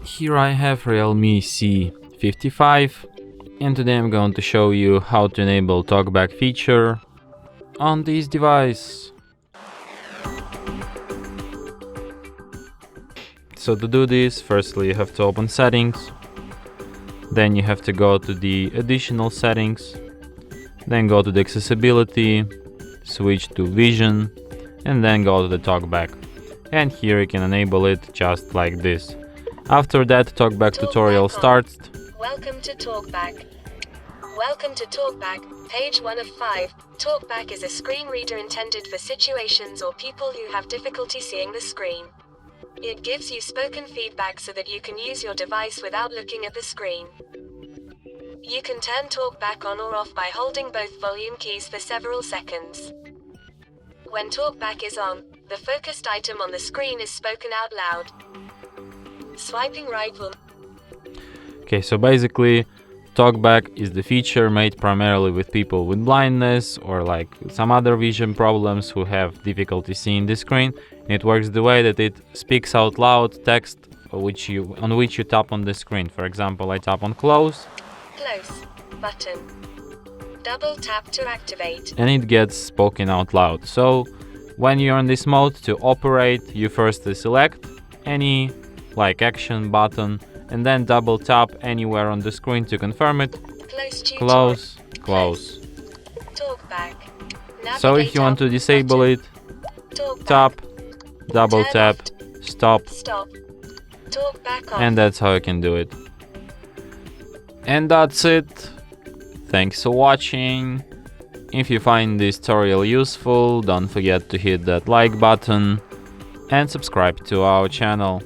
Here I have Realme C55, and today I'm going to show you how to enable Talkback feature on this device. So to do this, firstly you have to open settings, then you have to go to the additional settings, then go to the accessibility, switch to vision, and then go to the Talkback. And here you can enable it just like this. After that, Talkback tutorial starts. Welcome to Talkback. Welcome to Talkback, page 1 of 5. Talkback is a screen reader intended for situations or people who have difficulty seeing the screen. It gives you spoken feedback so that you can use your device without looking at the screen. You can turn Talkback on or off by holding both volume keys for several seconds. When Talkback is on, the focused item on the screen is spoken out loud. Swiping right will... Okay, so basically Talkback is the feature made primarily with people with blindness or like some other vision problems who have difficulty seeing the screen. It works the way that it speaks out loud text on which you tap on the screen. For example, I tap on close button. Double tap to activate. And it gets spoken out loud. So when you're in this mode, to operate, you first select any like action button and then double tap anywhere on the screen to confirm it. Close. Talkback. So if you want to disable it, tap, double tap, stop, Talkback on. and that's how you can do it. And that's it. Thanks for watching. If you find this tutorial useful, don't forget to hit that like button and subscribe to our channel.